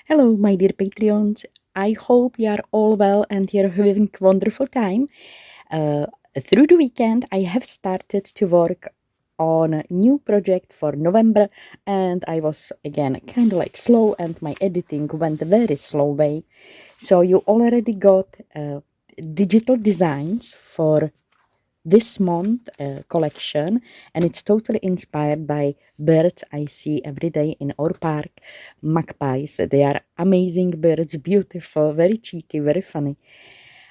Hello, my dear Patreons. I hope you are all well and you're having a wonderful time. Uh, Through the weekend, I have started to work on a new project for November, and I was again kind of like slow, and my editing went a very slow way. So, you already got digital designs for this month collection, and it's totally inspired by birds I see every day in our park. Magpies, they are amazing birds, beautiful, very cheeky, very funny.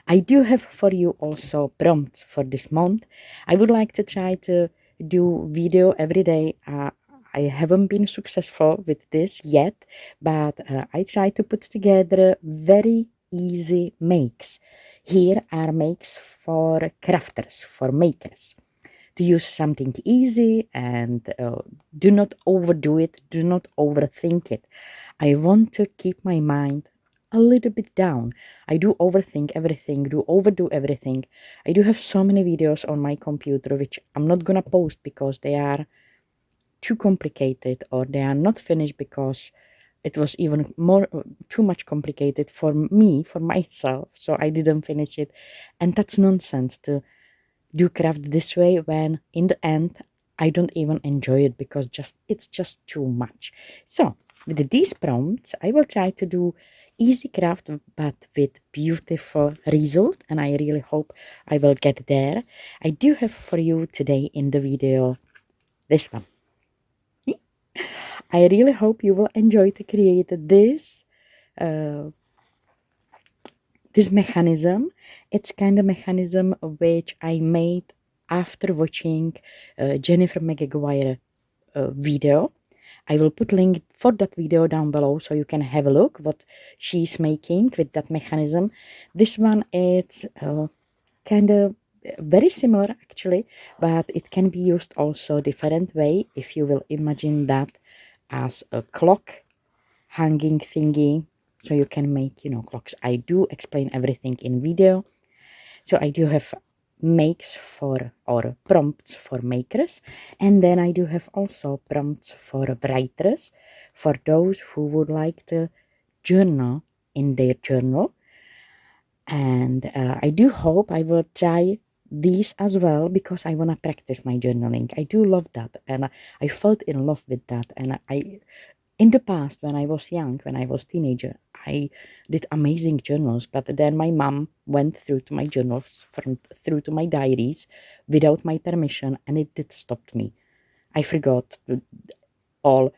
I do have for you also prompts for this month. I would like to try to do video every day. I haven't been successful with this yet, but I try to put together very easy makes. Here are makes for crafters, for makers, to use something easy and do not overdo it, do not overthink it. I want to keep my mind a little bit down. I do overthink everything, do overdo everything. I do have so many videos on my computer which I'm not gonna post because they are too complicated or they are not finished because it was even more too much complicated for me, for myself, so I didn't finish it. And that's nonsense to do craft this way when in the end I don't even enjoy it because it's just too much. So with these prompts I will try to do easy craft but with beautiful result, and I really hope I will get there. I do have for you today in the video this one. I really hope you will enjoy to create uh, this mechanism. It's kind of mechanism which I made after watching Jennifer McGuire video. I will put link for that video down below so you can have a look what she's making with that mechanism. This one is kind of very similar actually, but it can be used also different way. If you will imagine that as a clock hanging thingy, so you can make, clocks. I do explain everything in video. So I do have makes for or prompts for makers, and then I do have also prompts for writers, for those who would like to journal in their journal. And I do hope I will try these as well because I want to practice my journaling. I do love that, and I felt in love with that. And in the past, when I was young, when I was teenager, I did amazing journals, but then my mom went through to my journals, through to my diaries without my permission, and it did stop me. I forgot all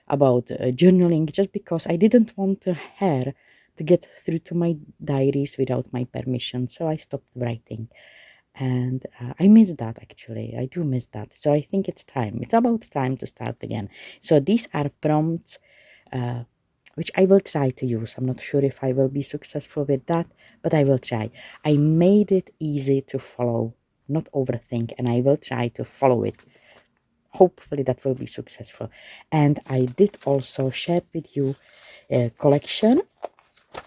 about journaling just because I didn't want her to get through to my diaries without my permission, so I stopped writing. And I miss that actually. I do miss that. So I think it's time. It's about time to start again. So these are prompts uh, which I will try to use. I'm not sure if I will be successful with that, but I will try. I made it easy to follow, not overthink, and I will try to follow it. Hopefully that will be successful. And I did also share with you a collection,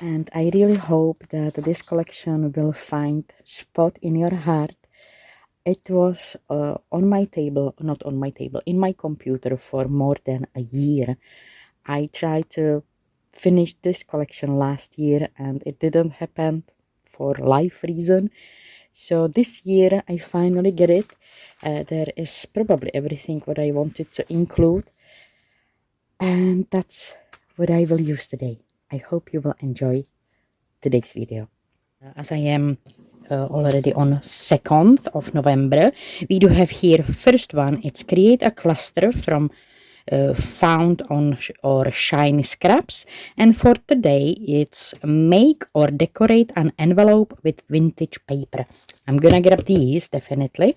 and I really hope that this collection will find spot in your heart. It was on my table, not on my table, in my computer for more than a year. I tried to finish this collection last year and it didn't happen for life reason. So this year I finally get it. There is probably everything what I wanted to include, and that's what I will use today. I hope you will enjoy today's video. As I am already on 2nd of November, we do have here first one. It's create a cluster from found on or shiny scraps, and for today it's make or decorate an envelope with vintage paper. I'm gonna grab these definitely.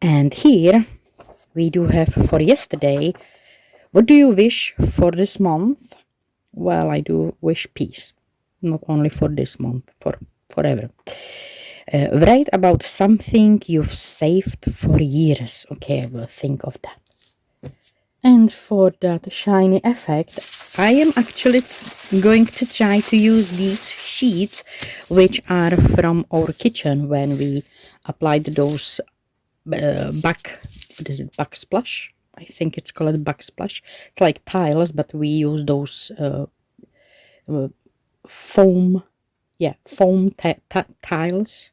And here we do have for yesterday, what do you wish for this month? Well, I do wish peace, not only for this month, for forever. Write about something you've saved for years. Okay, I will think of that. And for that shiny effect, I am actually going to try to use these sheets, which are from our kitchen when we applied those what is it, backsplash? I think it's called backsplash. It's like tiles, but we use those uh, foam, yeah, foam tiles.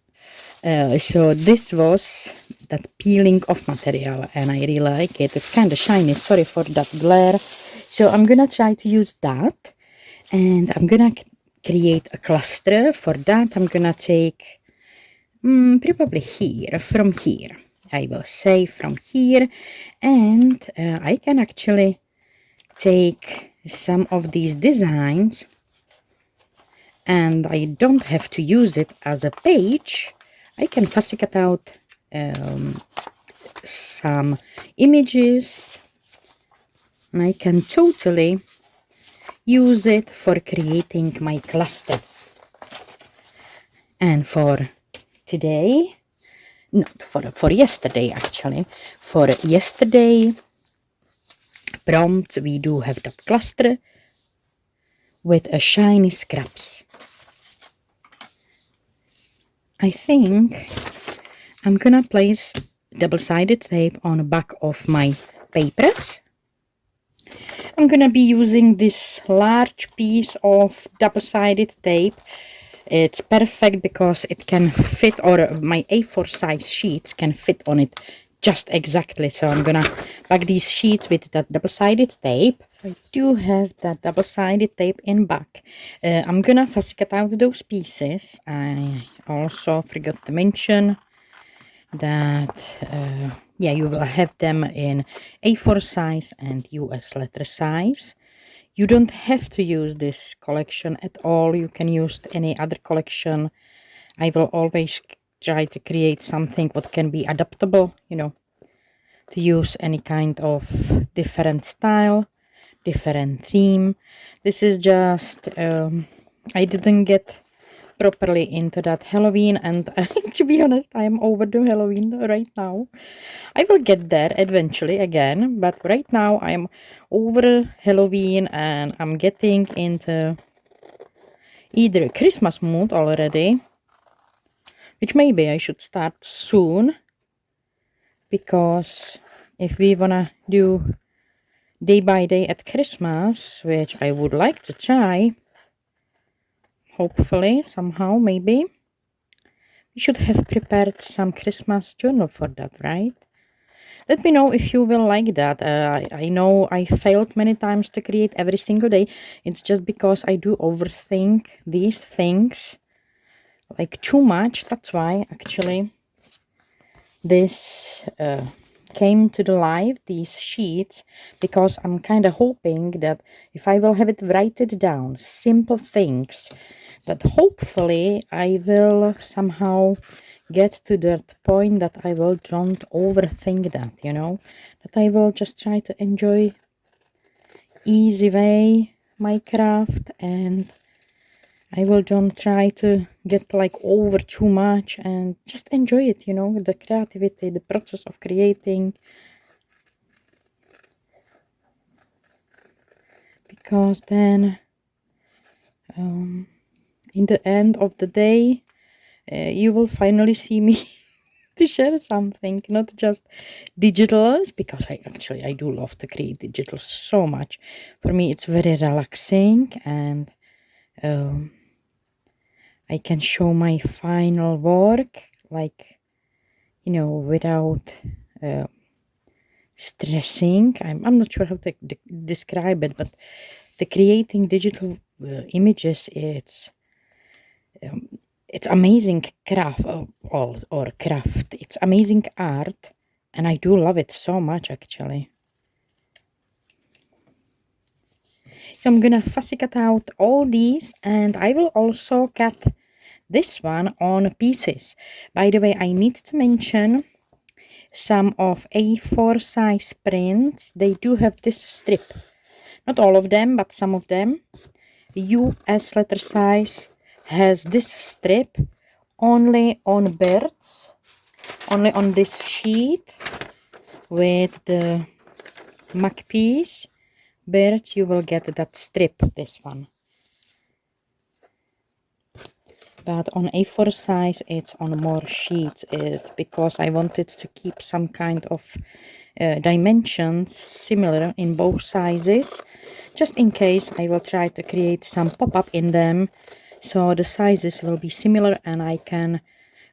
So this was that peeling off material, and I really like it. It's kind of shiny. Sorry for that glare. So I'm gonna try to use that, and I'm gonna create a cluster. For that, I'm gonna take probably here, from here. I will say from here, and I can actually take some of these designs, and I don't have to use it as a page. I can fussy cut out some images, and I can totally use it for creating my cluster. And for today, not for yesterday actually, for yesterday prompt we do have that cluster with a shiny scraps. I think I'm gonna place double-sided tape on the back of my papers. I'm gonna be using this large piece of double-sided tape. It's perfect because it can fit, or my A4 size sheets can fit on it just exactly. So I'm gonna pack these sheets with that double-sided tape. I do have that double-sided tape in back. I'm gonna fussy cut out those pieces. I also forgot to mention that yeah, you will have them in A4 size and US letter size. You don't have to use this collection at all. You can use any other collection. I will always try to create something what can be adaptable, you know, to use any kind of different style, different theme. This is just I didn't get properly into that Halloween, and to be honest, I am over the Halloween right now. I will get there eventually again, but right now I'm over Halloween and I'm getting into either Christmas mood already, which maybe I should start soon, because if we wanna do day by day at Christmas, which I would like to try, hopefully, somehow, maybe, we should have prepared some Christmas journal for that, right? Let me know if you will like that. I know I failed many times to create every single day. It's just because I do overthink these things like too much. That's why actually this came to the life, these sheets, because I'm kind of hoping that if I will have it write it down, simple things, that hopefully I will somehow get to that point that I will don't overthink that, you know, that I will just try to enjoy easy way my craft, and I will don't try to get like over too much, and just enjoy it, you know, the creativity, the process of creating. Because then in the end of the day you will finally see me to share something, not just digitals, because I do love to create digital so much. For me it's very relaxing, and I can show my final work like, you know, without stressing. I'm not sure how to describe it, but the creating digital images, it's amazing craft, or craft. It's amazing art, and I do love it so much actually. So I'm gonna fussy cut out all these, and I will also cut this one on pieces. By the way, I need to mention some of A4 size prints. They do have this strip. Not all of them, but some of them. US letter size has this strip only on birds, only on this sheet with the Macpeas birds. You will get that strip, this one. But on A4 size it's on more sheets. It's because I wanted to keep some kind of dimensions similar in both sizes, just in case I will try to create some pop-up in them, so the sizes will be similar and I can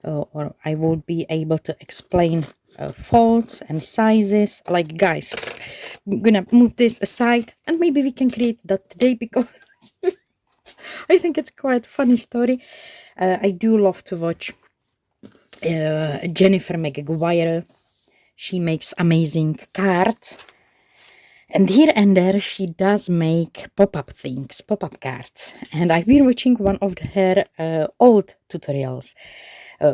or I would be able to explain folds and sizes. Like, guys, I'm gonna move this aside and maybe we can create that today, because I think it's quite funny story. I do love to watch Jennifer McGuire. She makes amazing cards, and here and there she does make pop-up things, pop-up cards. And I've been watching one of her old tutorials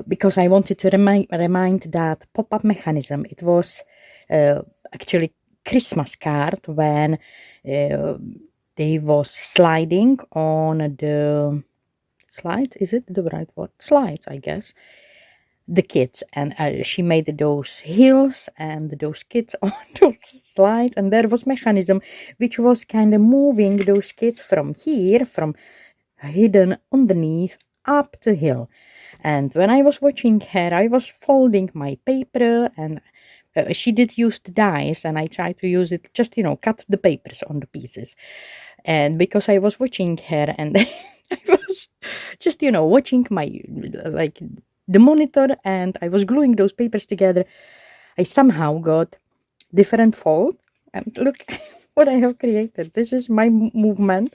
because I wanted to remind that pop-up mechanism. It was actually Christmas card when they was sliding on the slides. Is it the right word? Slides, I guess. The kids, and she made those hills and those kids on those slides, and there was mechanism which was kind of moving those kids from here, from hidden underneath, up the hill. And when I was watching her, I was folding my paper, and she did use the dice, and I tried to use it, just, cut the papers on the pieces. And because I was watching her, and I was just, watching my, like, the monitor, and I was gluing those papers together, I somehow got different fold. And look what I have created. This is my movement,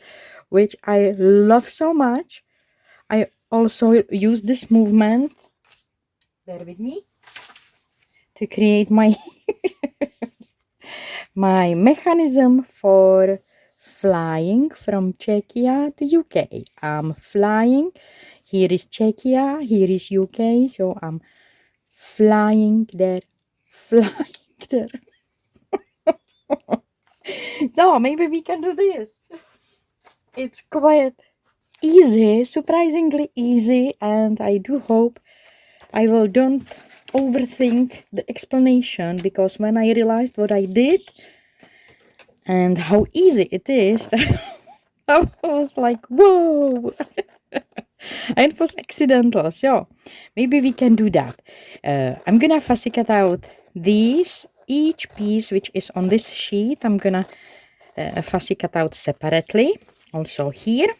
which I love so much. I also use this movement, bear with me, to create my my mechanism for flying from Czechia to UK. I'm flying. Here is Czechia, here is UK, so I'm flying there, flying there. So maybe we can do this. It's quite easy, surprisingly easy, and I do hope I will don't overthink the explanation, because when I realized what I did and how easy it is, I was like, whoa. And it was accidental, so maybe we can do that. I'm gonna fussy cut out these, each piece which is on this sheet. I'm gonna fussy cut out separately, also here.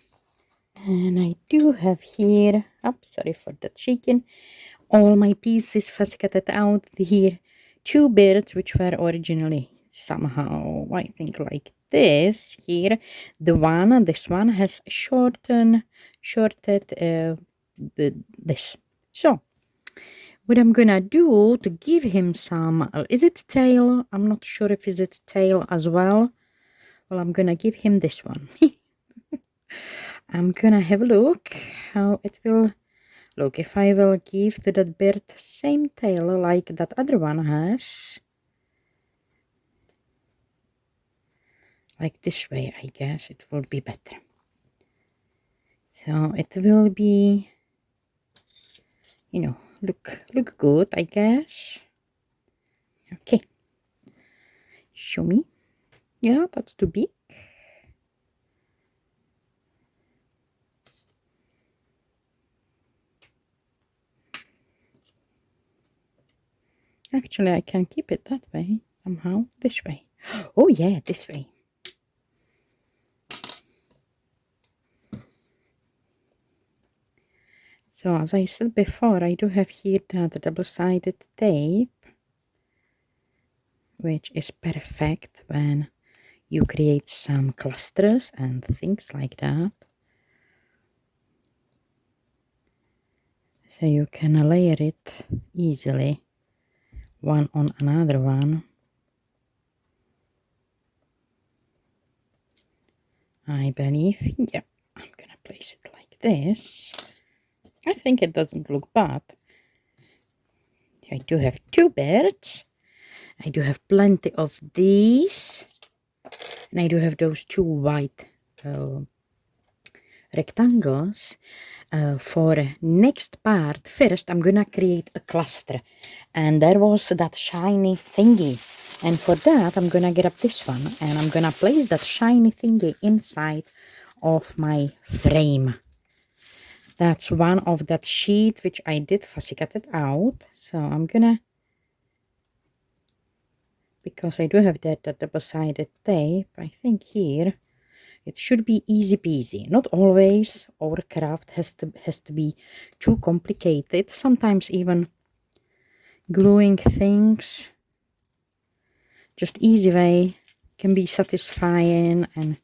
And I do have here, sorry for that shaking, all my pieces fussy cut out here. Two birds which were originally somehow, I think, like this here. This one has shorted this. So what I'm gonna do to give him some, is it tail? I'm not sure if is it tail as well. Well, I'm gonna give him this one. I'm gonna have a look how it will look if I will give to that bird the same tail like that other one has. Like this way, I guess it will be better. So it will be, look good, I guess. Okay. Show me. Yeah, that's too big. Actually, I can keep it that way somehow. This way. Oh yeah, this way. So as I said before, I do have here the double-sided tape, which is perfect when you create some clusters and things like that. So you can layer it easily, one on another one. I believe, yeah, I'm gonna place it like this. I think it doesn't look bad. I do have two birds. I do have plenty of these. And I do have those two white rectangles. For next part, first I'm gonna create a cluster. And there was that shiny thingy. And for that, I'm gonna get up this one. And I'm gonna place that shiny thingy inside of my frame. That's one of that sheet which I did fussy cut it out. So I'm gonna because I do have that at the beside tape. I think here it should be easy peasy. Not always our craft has to be too complicated. Sometimes even gluing things just easy way can be satisfying. And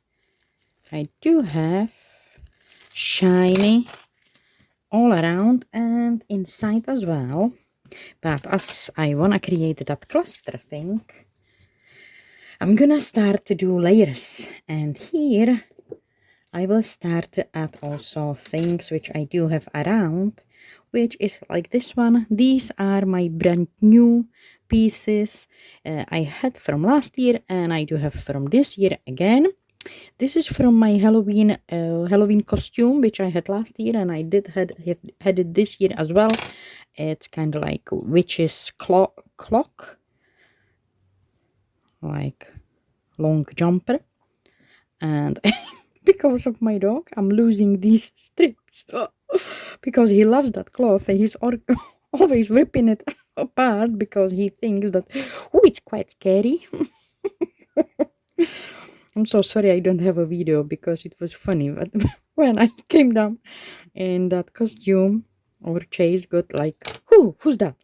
I do have shiny all around and inside as well. But as I wanna create that cluster thing, I'm gonna start to do layers. And here I will start to add also things which I do have around, which is like this one. These are my brand new pieces I had from last year, and I do have from this year again. This is from my Halloween costume, which I had last year, and I had it this year as well. It's kind of like witch's clock, like long jumper, and because of my dog, I'm losing these strips because he loves that cloth and he's always ripping it apart because he thinks that, oh, it's quite scary. I'm so sorry I don't have a video because it was funny, but when I came down in that costume, our Chase got like, who's that?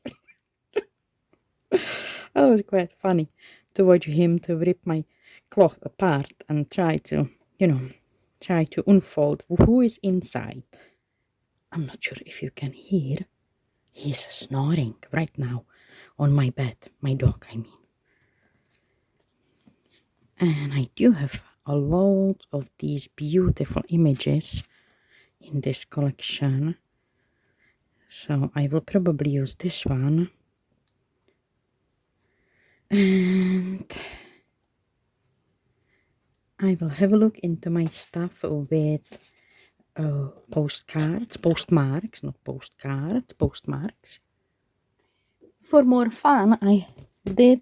Oh, it was quite funny to watch him to rip my cloth apart and try to, try to unfold who is inside. I'm not sure if you can hear. He's snoring right now on my bed, my dog, I mean. And I do have a lot of these beautiful images in this collection. So I will probably use this one. And I will have a look into my stuff with postmarks. For more fun, I did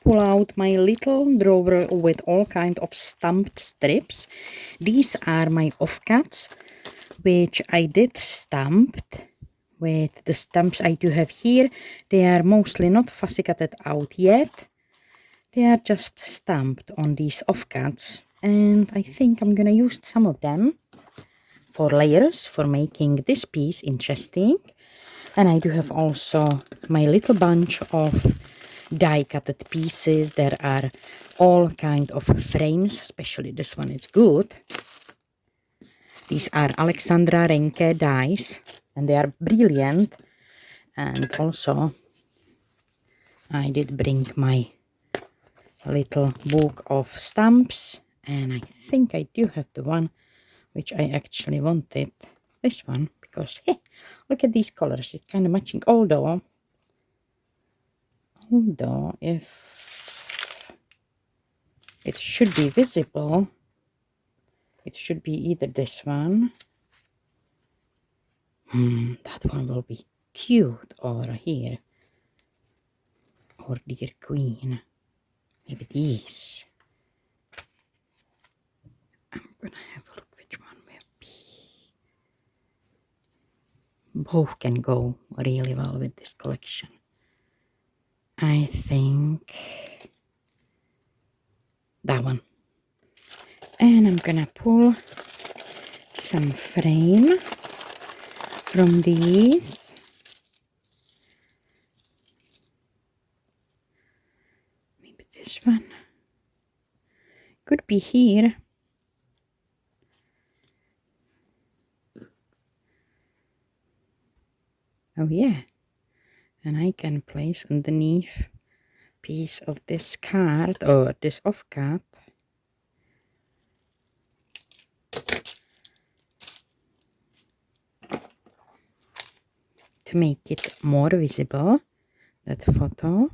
pull out my little drawer with all kind of stamped strips. These are my offcuts, which I did stamped with the stamps I do have here. They are mostly not fussy cutted out yet. They are just stamped on these offcuts, and I think I'm gonna use some of them for layers, for making this piece interesting. And I do have also my little bunch of die-cutted pieces. There are all kind of frames, especially this one is good. These are Alexandra Renke dies, and they are brilliant. And also, I did bring my little book of stamps, and I think I do have the one which I actually wanted. This one, because hey, look at these colors, it's kind of matching, although if it should be visible, it should be either this one, that one will be cute, or here, or Dear Queen, maybe these. I'm gonna have a look which one will be. Both can go really well with this collection. I think that one. And I'm gonna pull some frame from these. Maybe this one. Could be here. Oh yeah. And I can place underneath piece of this card or this off card. To make it more visible, that photo.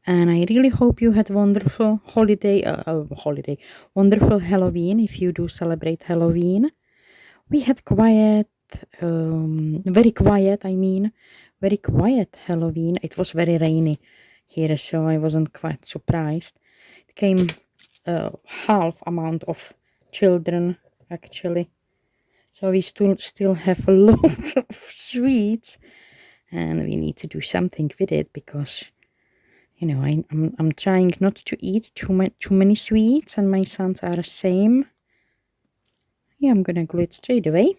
And I really hope you had wonderful wonderful Halloween if you do celebrate Halloween. We had very quiet Halloween. It was very rainy here, so I wasn't quite surprised. It came half amount of children, actually. So we still have a lot of sweets. and we need to do something with it because, you know, I'm trying not to eat too many sweets, and my sons are the same. Yeah, I'm gonna glue it straight away.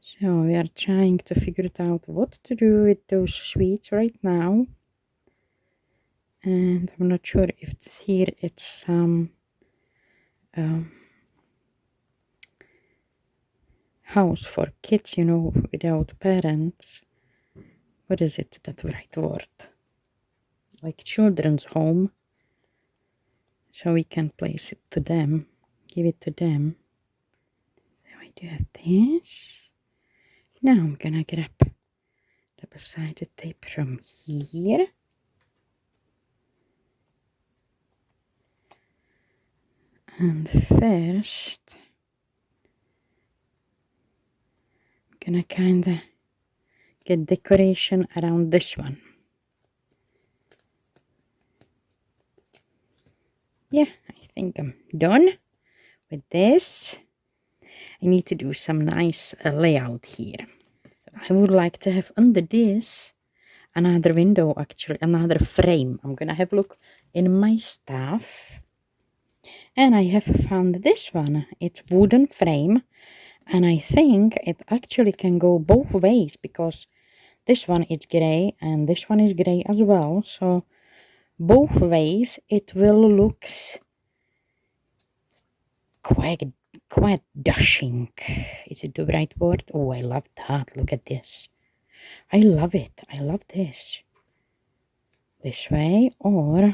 So we are trying to figure it out what to do with those sweets right now. And I'm not sure if here it's some house for kids, you know, without parents. What is it, that right word? Like children's home. So we can place it to them, give it to them. So I do have this. Now I'm gonna grab double-sided tape from here. And first, I'm gonna kinda get decoration around this one. Yeah, I think I'm done with this. I need to do some nice layout here. I would like to have under this another window, actually, another frame. I'm gonna have a look in my stuff. And I have found this one. It's wooden frame. And I think it actually can go both ways because this one is gray and this one is gray as well. So both ways it will look quite dashing. Is it the right word? Oh, I love that. Look at this. I love it. I love this. This way, or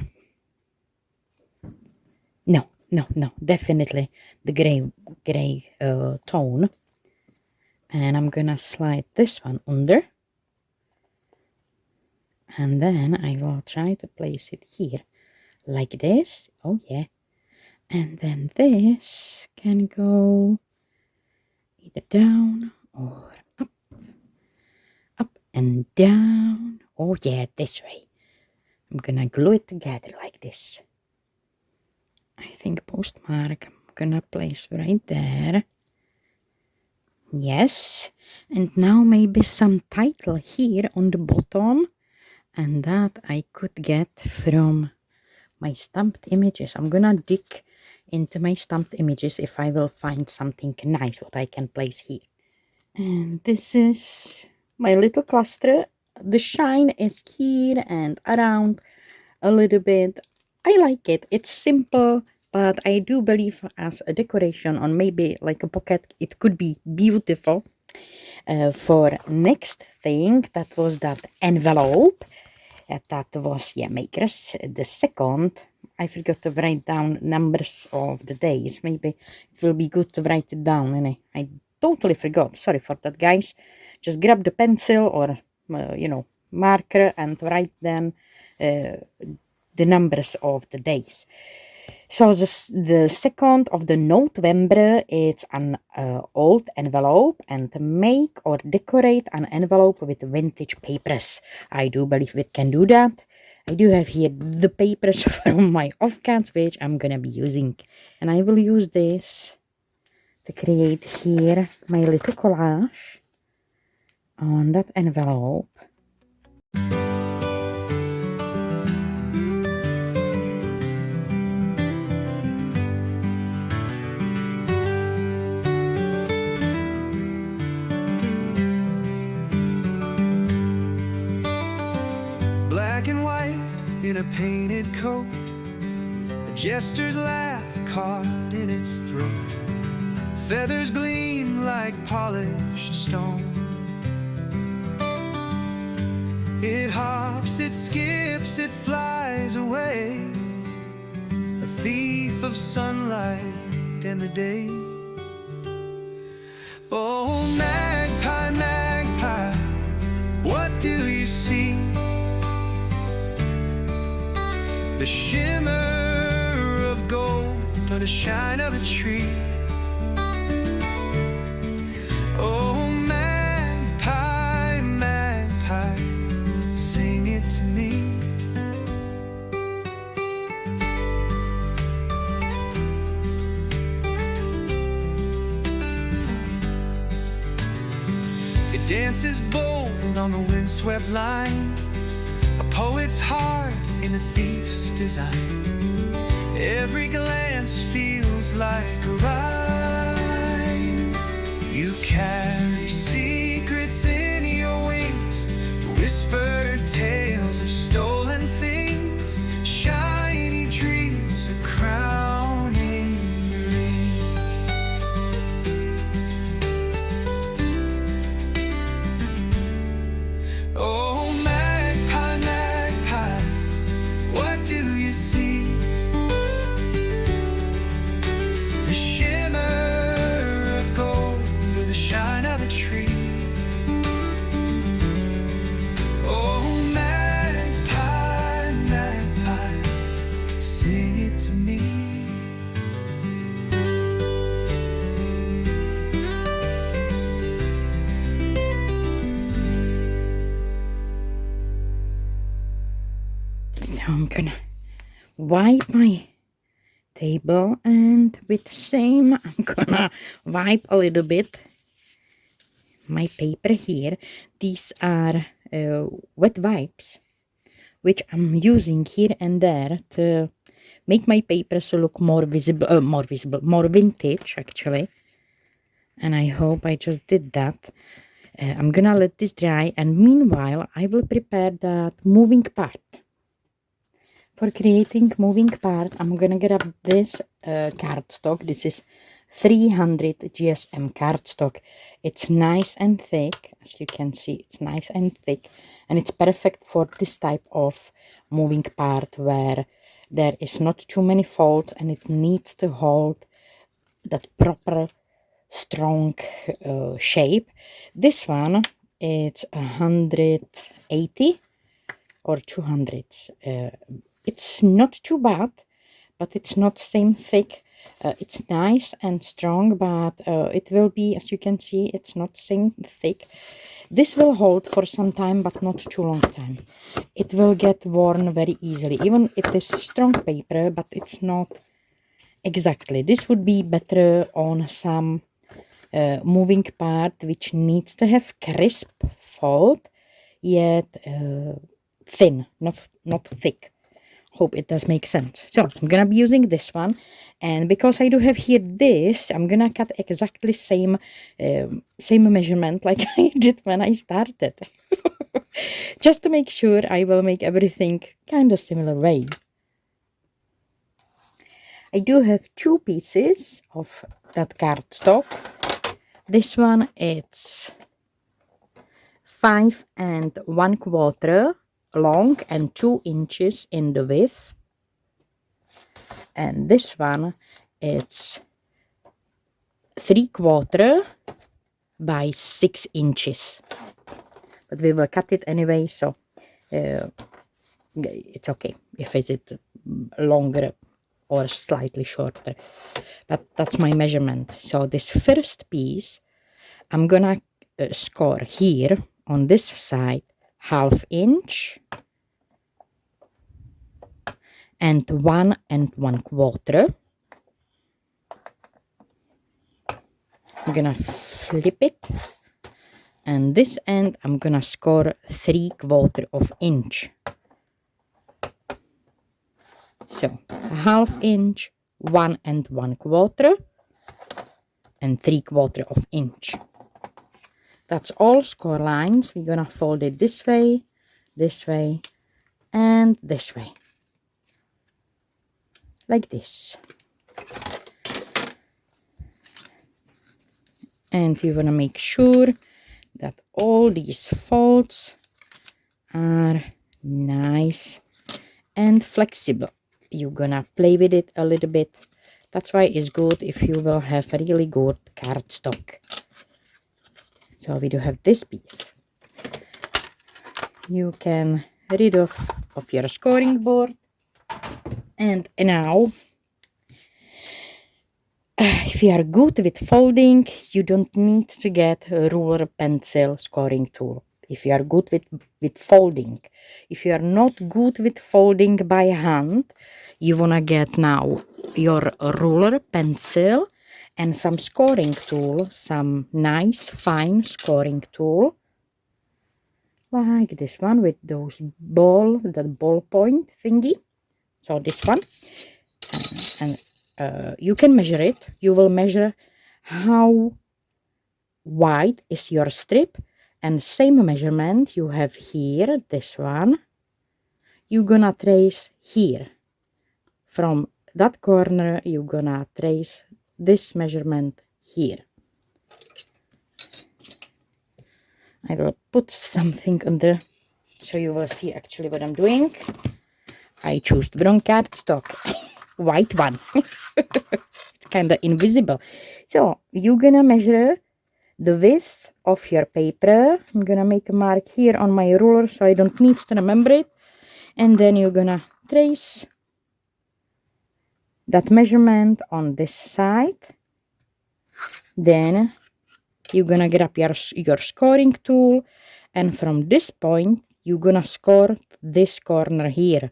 no, definitely the gray tone. And I'm gonna slide this one under. And then I will try to place it here like this. Oh yeah. And then this can go either down or up and down. Oh yeah, this way. I'm gonna glue it together like this. I think postmark I'm gonna place right there. Yes. And now maybe some title here on the bottom. And that I could get from my stamped images. I'm gonna dig into my stamped images if I will find something nice what I can place here. And this is my little cluster. The shine is here and around a little bit. I like it. It's simple, but I do believe as a decoration on maybe like a pocket, it could be beautiful. For next thing, that was that envelope. That was, yeah, makers. The second, I forgot to write down numbers of the days. Maybe it will be good to write it down. And I totally forgot. Sorry for that, guys. Just grab the pencil or, you know, marker and write down the numbers of the days. So the second of the Notevember, it's an old envelope, and to make or decorate an envelope with vintage papers. I do believe it can do that. I do have here the papers from my offcuts, which I'm gonna be using. And I will use this to create here my little collage on that envelope. Black and white in a painted coat, a jester's laugh caught in its throat. Feathers gleam like polished stone. It hops, it skips, it flies away, a thief of sunlight and the day. Oh, magpie, magpie, what do you see? The shimmer of gold or the shine of a tree? Oh, magpie, magpie, sing it to me. dances bold on the windswept line, a poet's heart in a thief's design. Every glance feels like a rhyme. You carry secrets in your wings, whispered tales of stolen things, shiny dreams, a crowning ring. Oh, magpie, magpie, what do you see? The shimmer of gold or the shine of a tree. Oh, magpie, magpie, sing it to me. So I'm gonna wipe my table, and with the same I'm gonna wipe a little bit my paper here. These are wet wipes which I'm using here and there to make my papers look more visible, more vintage actually. And I hope I just did that. I'm gonna let this dry, and meanwhile I will prepare that moving part. For creating moving part, I'm gonna grab this cardstock. This is 300 GSM cardstock. It's nice and thick, as you can see. It's nice and thick, and it's perfect for this type of moving part where there is not too many folds and it needs to hold that proper strong shape. This one, it's 180 or 200. It's not too bad, but it's not same thick. It's nice and strong, but it will be, as you can see, it's not same thick. This will hold for some time, but not too long time. It will get worn very easily, even if it is strong paper, but it's not exactly. This would be better on some moving part which needs to have crisp fold, yet thin, not thick. Hope it does make sense. So I'm gonna be using this one, and because I do have here this, I'm gonna cut exactly same measurement like I did when I started. Just to make sure I will make everything kind of similar way. I do have two pieces of that cardstock. This one, it's 5 1/4 long and 2 inches in the width, and this one, it's 3/4 by 6 inches, but we will cut it anyway, so it's okay if it's longer or slightly shorter, but that's my measurement. So this first piece, I'm gonna score here on this side 1/2 inch and 1 1/4. I'm gonna flip it, and this end I'm gonna score 3/4 of inch. So 1/2 inch, 1 1/4, and 3/4 of inch. That's all score lines. We're gonna fold it this way, and this way, like this. And we wanna make sure that all these folds are nice and flexible. You're gonna play with it a little bit. That's why it's good if you will have a really good cardstock. So we do have this piece. You can rid of your scoring board. And now, if you are good with folding, you don't need to get a ruler, pencil, scoring tool. If you are good with folding. If you are not good with folding by hand, you wanna get now your ruler, pencil, and some scoring tool, some nice fine scoring tool. like this one with those that ball point thingy. So this one, and you can measure it. You will measure how wide is your strip, and same measurement you have here, this one, you're gonna trace here. From that corner, you're gonna trace this measurement here. I will put something under so you will see actually what I'm doing. I chose the wrong cardstock, white one. It's kind of invisible. So you're gonna measure the width of your paper. I'm gonna make a mark here on my ruler so I don't need to remember it. And then you're gonna trace that measurement on this side. Then you're gonna grab your scoring tool, and from this point you're gonna score this corner here.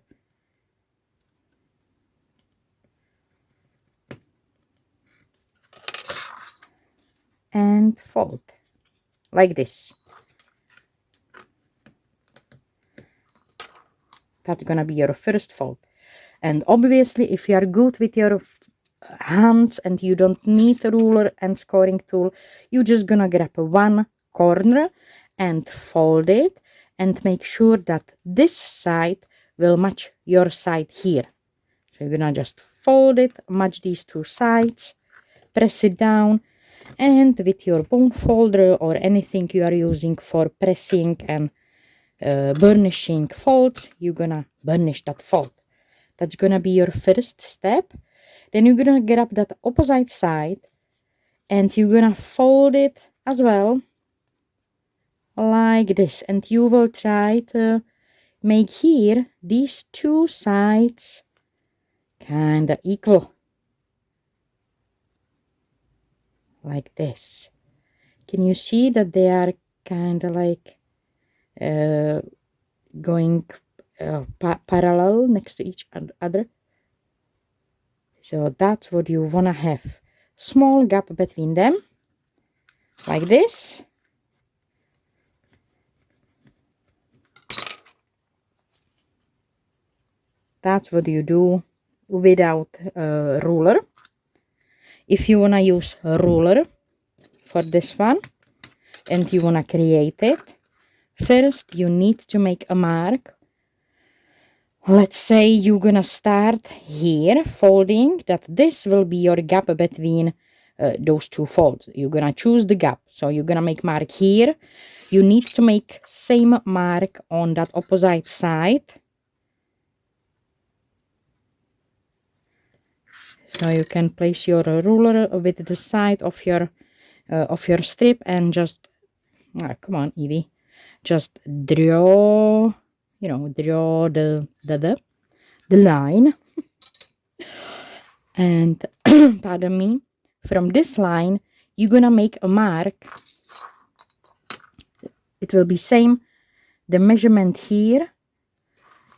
And fold like this. That's gonna be your first fold. And obviously if you are good with your hands and you don't need a ruler and scoring tool, you're just gonna grab one corner and fold it and make sure that this side will match your side here. So you're gonna just fold it, match these two sides, press it down, and with your bone folder or anything you are using for pressing and burnishing folds, you're gonna burnish that fold. That's gonna be your first step. Then you're gonna grab that opposite side and you're gonna fold it as well like this, and you will try to make here these two sides kind of equal like this. Can you see that they are kind of like going parallel next to each other? So that's what you want to have. Small gap between them like this. That's what you do without a ruler. If you want to use a ruler for this one and you want to create it, first you need to make a mark. Let's say you're gonna start here folding, that this will be your gap between those two folds. You're gonna choose the gap, so you're gonna make mark here. You need to make same mark on that opposite side. So you can place your ruler with the side of your strip and just come on, Evie, just draw, draw the line. And pardon me, from this line you're gonna make a mark. It will be same the measurement here.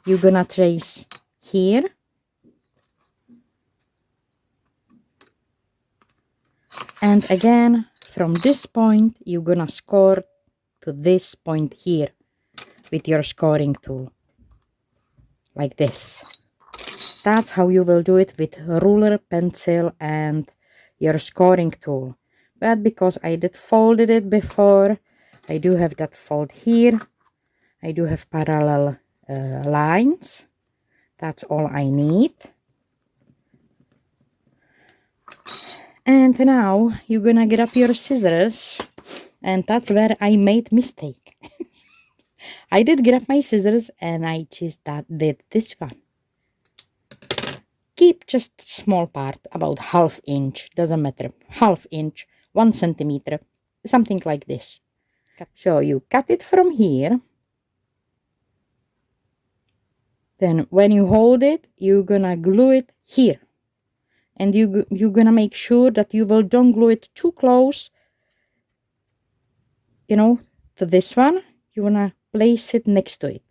You're gonna trace here, and again from this point you're gonna score to this point here with your scoring tool like this. That's how you will do it with ruler, pencil, and your scoring tool. But because I did folded it before, I do have that fold here. I do have parallel lines. That's all I need. And now you're gonna get up your scissors, and that's where I made mistake. I did grab my scissors and I just did this one. Keep just small part, about half inch, doesn't matter, half inch, 1 centimeter, something like this. So you cut it from here. Then when you hold it, you're gonna glue it here. And you're gonna make sure that you will don't glue it too close, to this one. You wanna place it next to it.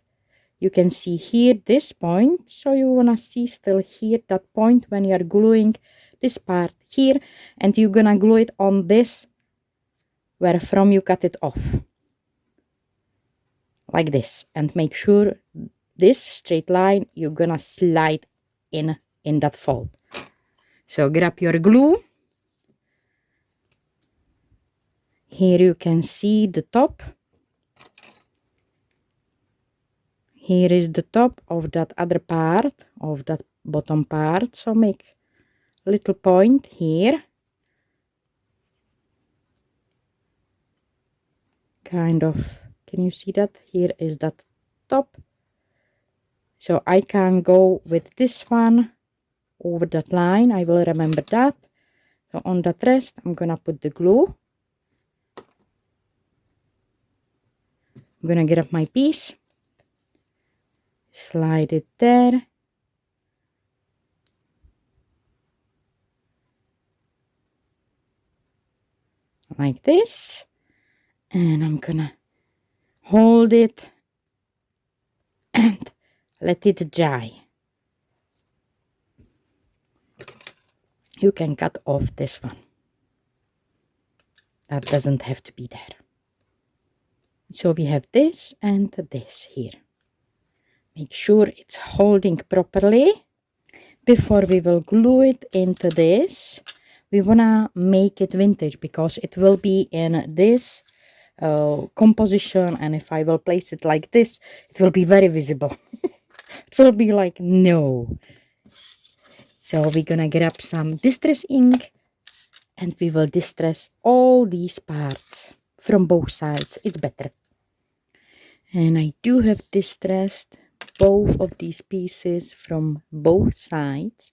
You can see here this point, so you wanna see still here that point when you are gluing this part here, and you're gonna glue it on this where from you cut it off like this, and make sure this straight line you're gonna slide in that fold. So grab your glue. Here you can see the top. Here is the top of that other part, of that bottom part. So make a little point here. Kind of, can you see that? Here is that top. So I can go with this one over that line. I will remember that. So on that rest, I'm gonna put the glue. I'm gonna get up my piece. Slide it there. Like this. And I'm gonna hold it and let it dry. You can cut off this one. That doesn't have to be there. So we have this and this here. Make sure it's holding properly. Before we will glue it into this, we wanna make it vintage because it will be in this composition, and if I will place it like this, it will be very visible. It will be like, no. So we're gonna grab some distress ink and we will distress all these parts from both sides. It's better. And I do have distressed both of these pieces from both sides.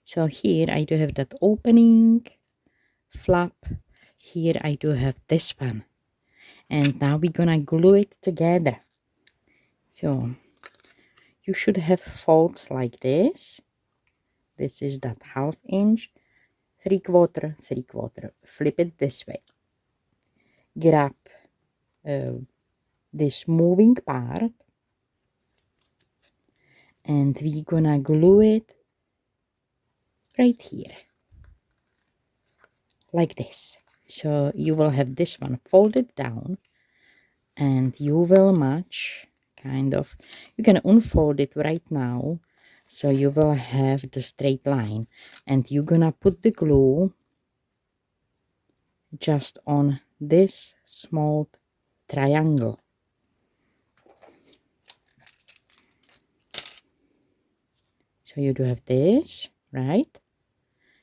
So here I do have that opening flap. Here I do have this one. And now we're gonna glue it together. So you should have folds like this. This is that 1/2 inch, 3/4, 3/4. Flip it this way. Grab this moving part and we're gonna glue it right here, like this. So you will have this one folded down and you will match, kind of, you can unfold it right now, so you will have the straight line, and you're gonna put the glue just on this small triangle. So you do have this, right?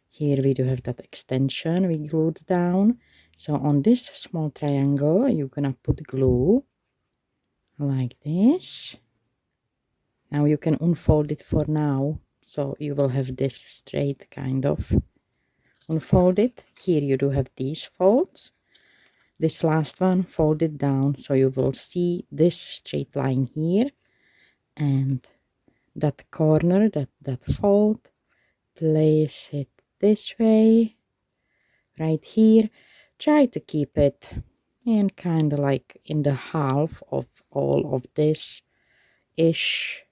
Here we do have that extension we glued down. So on this small triangle, you're gonna put glue like this. Now you can unfold it for now, so you will have this straight kind of. Unfold it. Here you do have these folds. This last one folded down, so you will see this straight line here, and that corner, that fold, place it this way, right here. Try to keep it in kind of like in the half of all of this ish,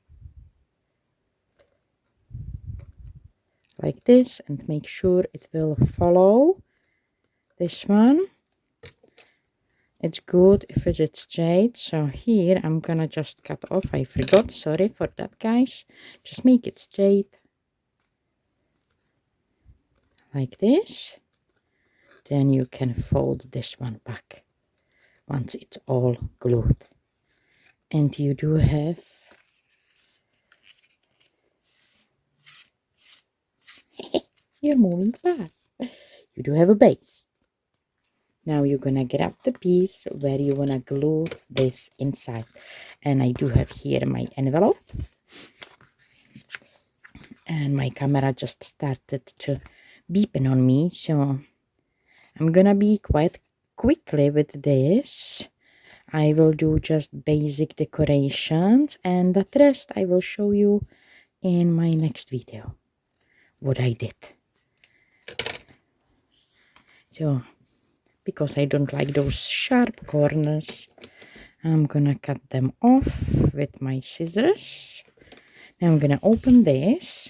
like this, and make sure it will follow this one. It's good if it's straight. So here I'm gonna just cut off. I forgot, sorry for that, guys. Just make it straight like this. Then you can fold this one back once it's all glued. And you do have your moving part. You do have a base. Now you're gonna grab the piece where you wanna glue this inside. And I do have here my envelope. And my camera just started to beeping on me, so I'm gonna be quite quickly with this. I will do just basic decorations, and the rest I will show you in my next video what I did. So because I don't like those sharp corners, I'm gonna cut them off with my scissors. Now I'm gonna open this,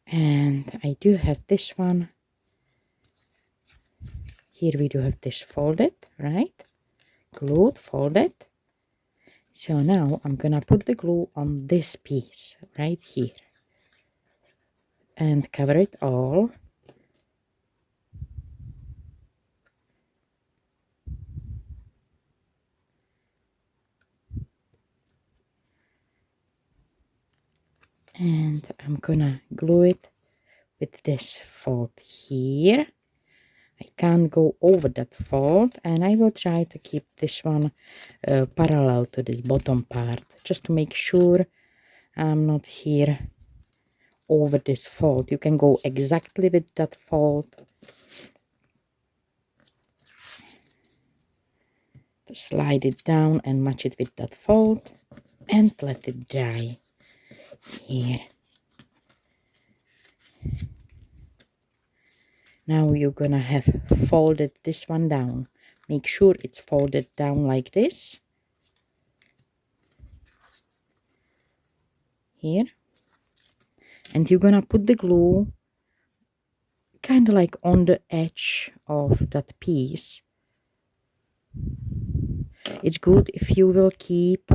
and I do have this one. Here we do have this folded, right? Glued, folded. So now I'm gonna put the glue on this piece right here and cover it all. And I'm gonna glue it with this fold here. I can't go over that fold, and I will try to keep this one parallel to this bottom part, just to make sure I'm not here over this fold. You can go exactly with that fold. Slide it down and match it with that fold and let it dry here. Now you're gonna have folded this one down. Make sure it's folded down like this. Here. And you're gonna put the glue kind of like on the edge of that piece. It's good if you will keep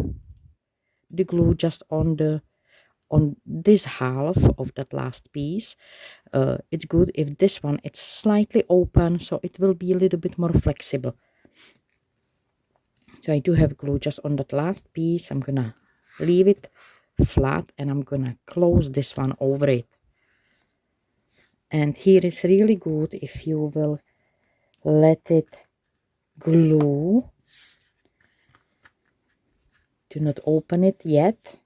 the glue just on this half of that last piece. It's good if this one it's slightly open, so it will be a little bit more flexible. So I do have glue just on that last piece. I'm gonna leave it flat and I'm gonna close this one over it. And here is really good if you will let it glue. Do not open it yet.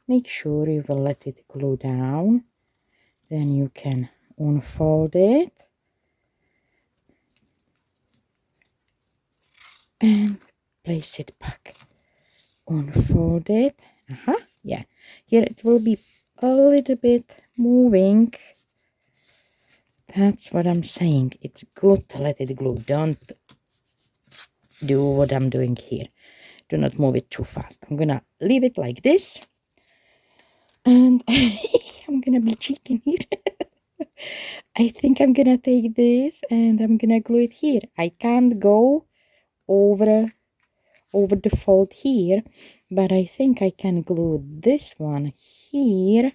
Make sure you will let it glue down. Then you can unfold it. And place it back. Unfold it. Yeah. Here it will be a little bit moving. That's what I'm saying. It's good to let it glue. Don't do what I'm doing here. Do not move it too fast. I'm gonna leave it like this. And I'm gonna be cheeky here. I think I'm gonna take this and I'm gonna glue it here. I can't go over the fold here, but I think I can glue this one here.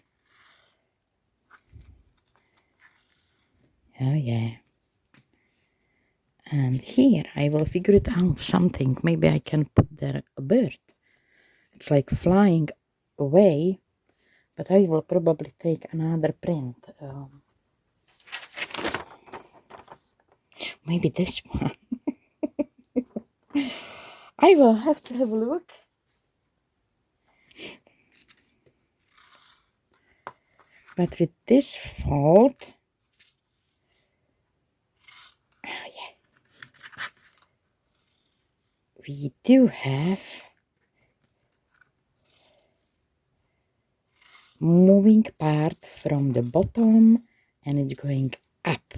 Oh yeah. And here I will figure it out something. Maybe I can put there a bird. It's like flying away, but I will probably take another print. Maybe this one. I will have to have a look. But with this fold, oh yeah, we do have moving part from the bottom and it's going up.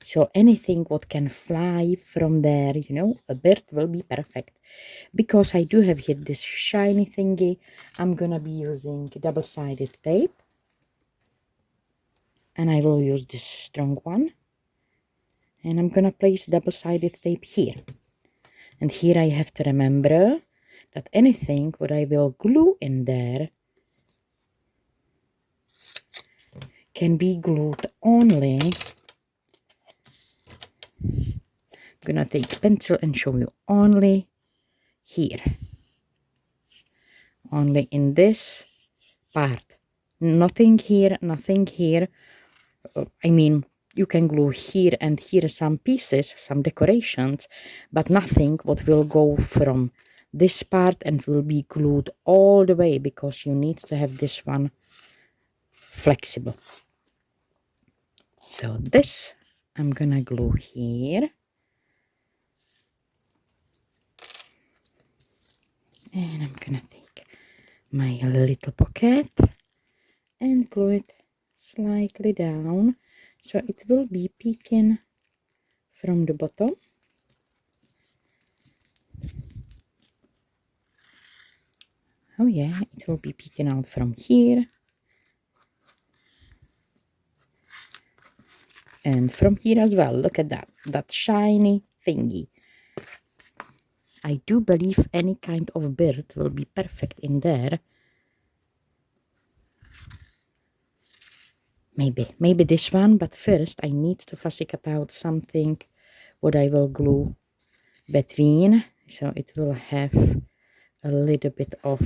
So anything what can fly from there, you know, a bird will be perfect. Because I do have here this shiny thingy, I'm gonna be using double-sided tape. And I will use this strong one. And I'm gonna place double-sided tape here. And here I have to remember that anything what I will glue in there can be glued only. I'm gonna take a pencil and show you only here. Only in this part. Nothing here, nothing here. I mean, you can glue here and here some pieces, some decorations, but nothing what will go from this part and will be glued all the way because you need to have this one flexible. So this I'm gonna glue here. And I'm gonna take my little pocket and glue it slightly down so it will be peeking from the bottom. Oh yeah, it will be peeking out from here. And from here as well. Look at that shiny thingy. I do believe any kind of bird will be perfect in there. Maybe this one, but first I need to fussy cut out something what I will glue between, so it will have a little bit of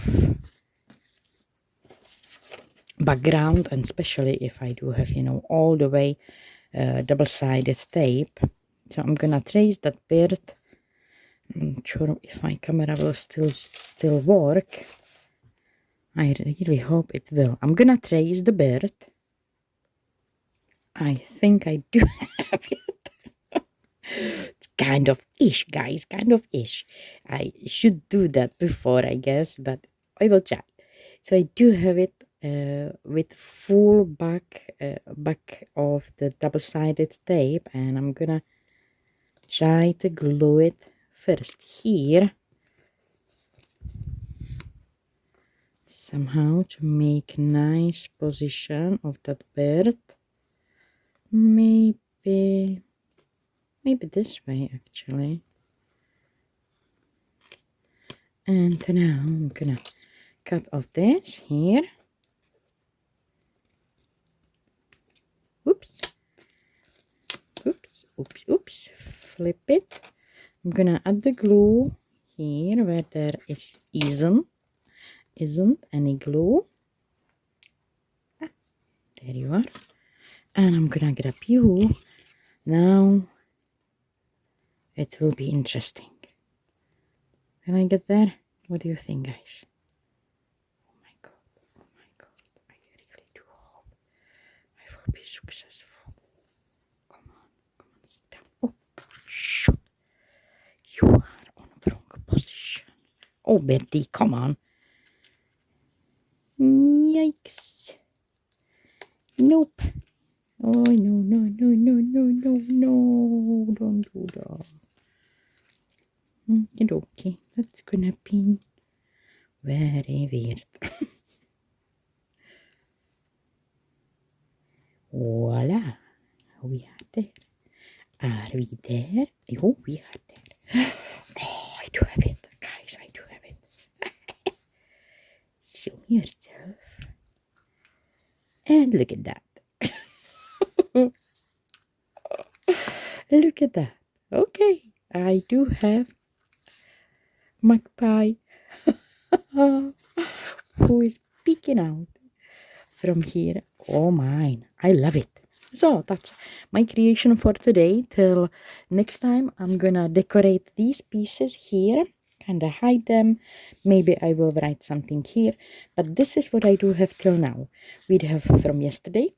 background, and especially if I do have, all the way double-sided tape. So I'm gonna trace that bird. I'm not sure if my camera will still work. I really hope it will. I'm gonna trace the bird. I think I do have it. It's kind of ish, guys, kind of ish. I should do that before, I guess, but I will try. So I do have it with full back of the double-sided tape, and I'm gonna try to glue it first here somehow to make nice position of that bird. Maybe this way actually. And now I'm gonna cut off this here. Oops, flip it. I'm gonna add the glue here where there isn't any glue. There you are. And I'm gonna grab you. Now it will be interesting. When I get there, what do you think, guys? Oh my god, I really do hope I will be successful. Come on, sit down. Oh, shoot. You are on the wrong position. Oh, Bertie, come on. Yikes. Nope. Oh, no, don't do that. Okay, that's gonna be very weird. Voila, we are there. Are we there? Oh, we are there. Oh, I do have it, guys, I do have it. Show yourself. And look at that. Look at that. Okay, I do have magpie who is peeking out from here. Oh mine, I love it. So that's my creation for today. Till next time, I'm gonna decorate these pieces here, kind of hide them. Maybe I will write something here, but this is what I do have till now. We have from yesterday,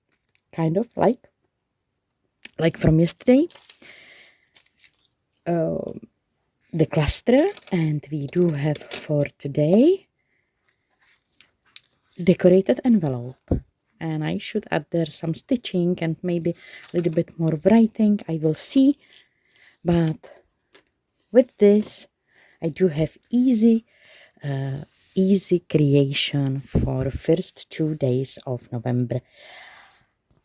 kind of like from yesterday, the cluster, and we do have for today decorated envelope. And I should add there some stitching and maybe a little bit more writing. I will see. But with this, I do have easy creation for first 2 days of November.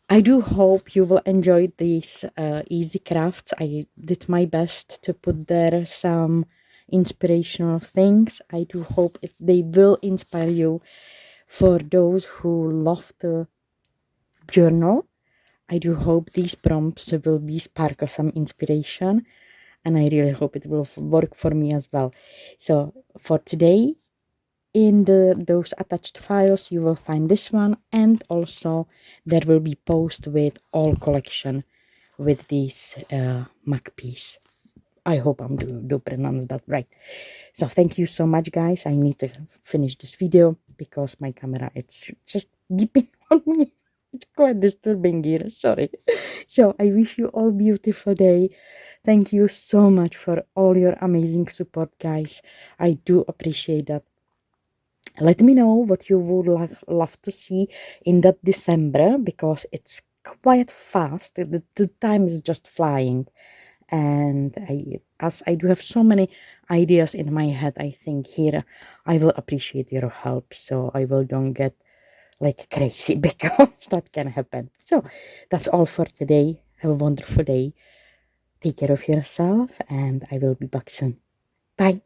I do hope you will enjoy these easy crafts. I did my best to put there some inspirational things. I do hope they will inspire you. For those who love to journal, I do hope these prompts will be sparkle some inspiration, and I really hope it will work for me as well. So for today, in those attached files, you will find this one, and also there will be post with all collection with these magpies. I hope I'm do pronounce that right. So thank you so much, guys. I need to finish this video because my camera, it's just beeping on me. It's quite disturbing here, sorry. So I wish you all beautiful day. Thank you so much for all your amazing support, guys. I do appreciate that. Let me know what you would love to see in that December, because it's quite fast. The time is just flying. And as I do have so many ideas in my head, I think here I will appreciate your help, so I will don't get like crazy, because that can happen. So that's all for today. Have a wonderful day. Take care of yourself, and I will be back soon. Bye.